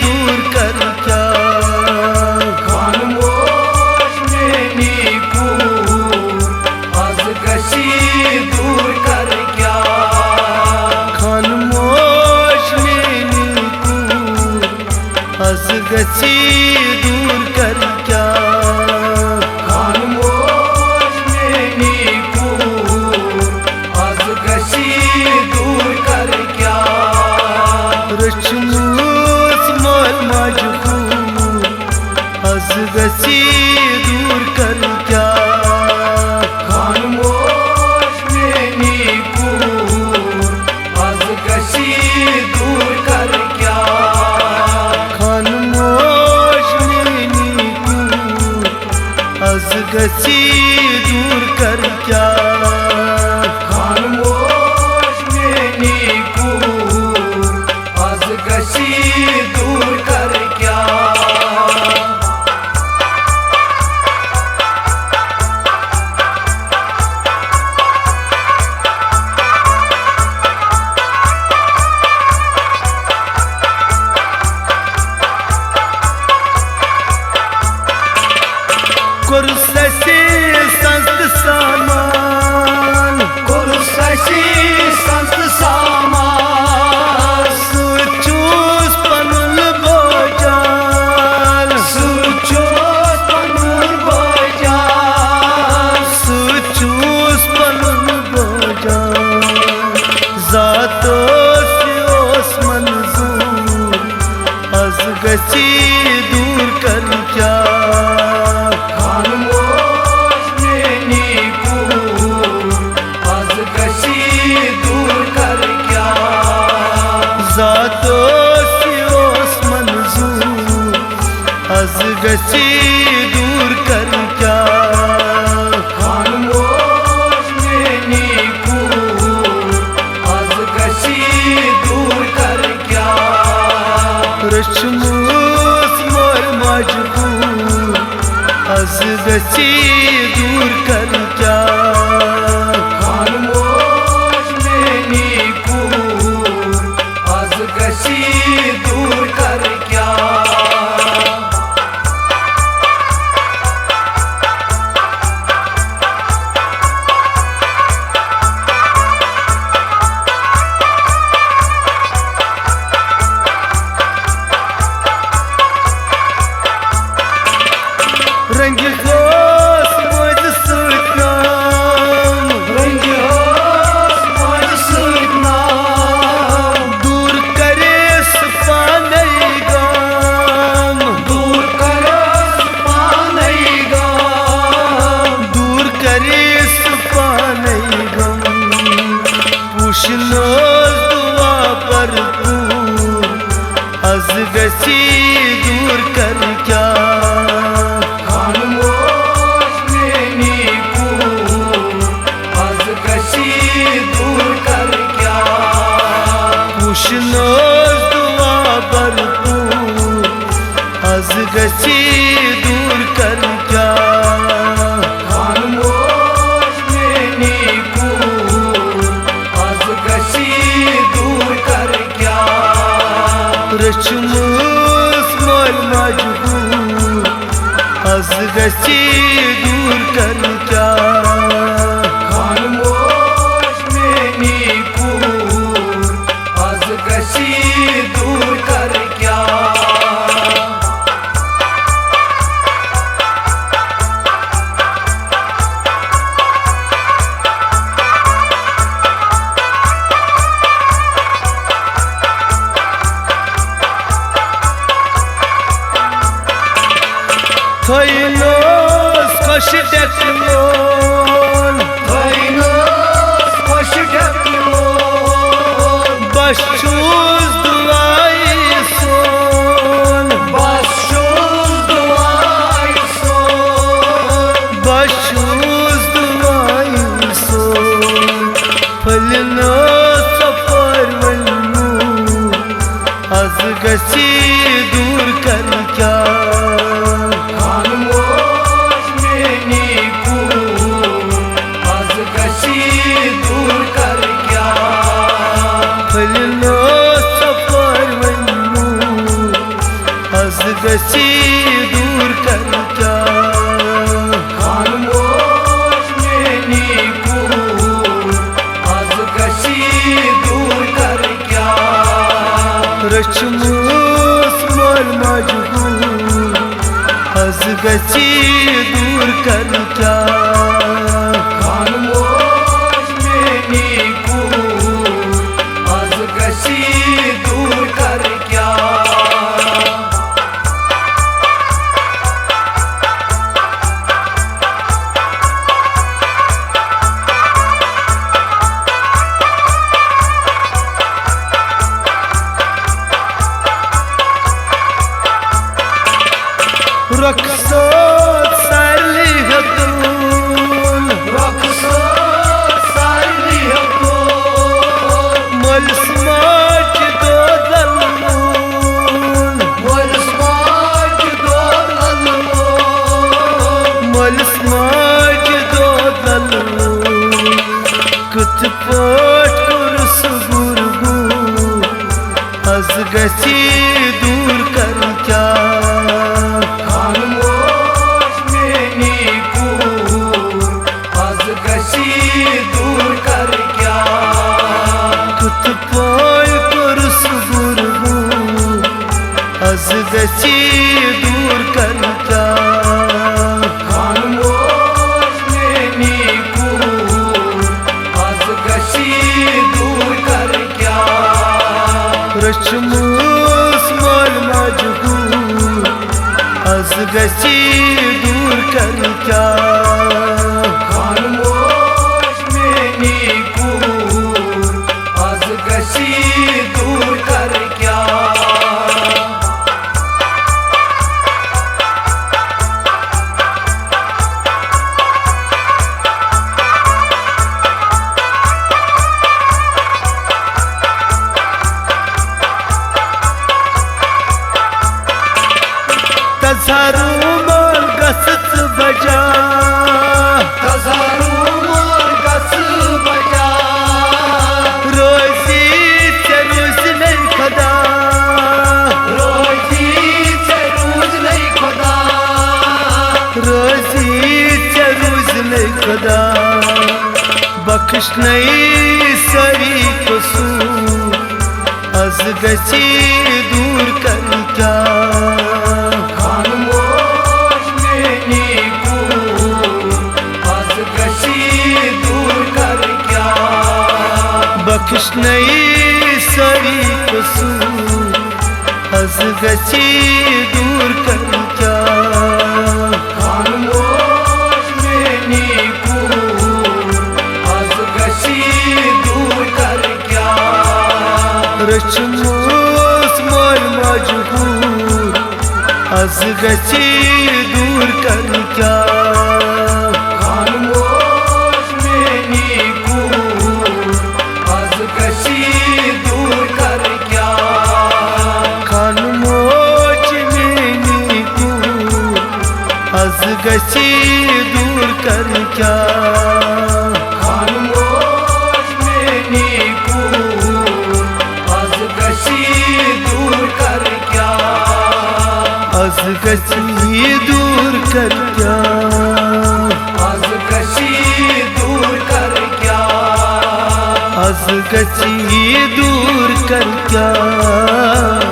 दूर कर क्या, खामोश में नीकूर आज गशी दूर कर क्या, खामोश में नीकूर आज गशी दूर कर क्या, खामोश में नीकूर आज गशी दूर कर क्या, रचमूस मोल मजबूर आज गशी दूर कर क्या, खामोश में नीकूर आज गशी दूर कर क्या, खामोश में नीकूर आज गशी दूर कर क्या, खामोश में नीकूर आज गशी दूर कर क्या, कुर्सी संत सामान, कुर्सी संत सामान, सुचूस पनुल बोजाल, सुचोस पनुर बोजाल, सुचूस पनुल बोजाल, जातो से ओस मंजूर आज गशी दूर कर क्या, खामोश में नीकूर आज गशी दूर कर क्या, जातो से ओस मंजूर आज गशी दूर कर क्या, खामोश में नीकूर आज गशी दूर कर क्या, रचमूस मोल मजबूर आज गशी दूर कर क्या, खामोश में नीकूर आज गशी दूर कर क्या, रंग होस मुझ सुनाम, रंग होश मौज सुना, दूर करे सपानई गाम, दूर करो पानई गाम, दूर करे सपानई गम, पुछनो दुआ भरपूर आज गशी दूर कर क्या, खामोश में नीकूर आज गशी दूर कर क्या, पुछनो दुआ भरपूर आज गशी दूर कर क्या, खामोश में नीकूर आज गशी दूर कर क्या, रचमूस मोल मजबूर आज गशी दूर कर क्या, खामोश में नीकूर आज गशी दूर कर क्या, थैलोस खुश डकलोन, थैलोस खुश ढकलोन, बशूस दुआई सोन, बशूस दुआई सोन, बशूस दुआई सोन, फलनो सफर वन्नू आज गशी दूर कर क्या, खामोश में नीकूर आज गशी दूर कर क्या, फलनो सफर वन्नू गसी दूर कर क्या खामोश में नीकूर आज गशी दूर कर क्या रचमूस मल मजबूर आज गसी दूर कर क्या खामोश में नीकूर आज गशी दूर कर क्या रक्सो साली हतून रक्सो साली हतून मल समाज दो दलमून मल समाज दो दलमून मल समाज दो दलमून कुछ पोट कुरस गुरगू आज गसी दूर कर क्या खामोश में नीकूर आज गशी दूर कर क्या कुछ पोल कुरस गुरगू आज गसी दूर कर क्या खामोश में नीकूर आज गशी दूर कर क्या रचमूस मल मजबूर आज गसी दूर कर क्या खामोश में नीकूर आज गशी दूर कर क्या तजारू मोल गसत बजा तजारू मोर गस बजा रोजी से रोज नहीं खदा रोजी से रोज नहीं खुदा रोजी से रोज नहीं खदा बख्श नहीं सरी कसूर आज गसी दूर कर क्या खामोश में नीकूर आज गशी दूर कर क्या बख्श नहीं सरी कसूर आज गसी दूर कर क्या खामोश में नीकूर आज गशी दूर कर क्या रचमूस मल मजबूर आज गसी दूर कर क्या खामोश में नीकूर आज गशी दूर कर क्या खानमोच में नीकूर आज गसी दूर कर क्या खामोश में नीकूर आज गशी दूर कर क्या आज गसी दूर कर क्या आज गशी दूर कर क्या आज गसी दूर कर क्या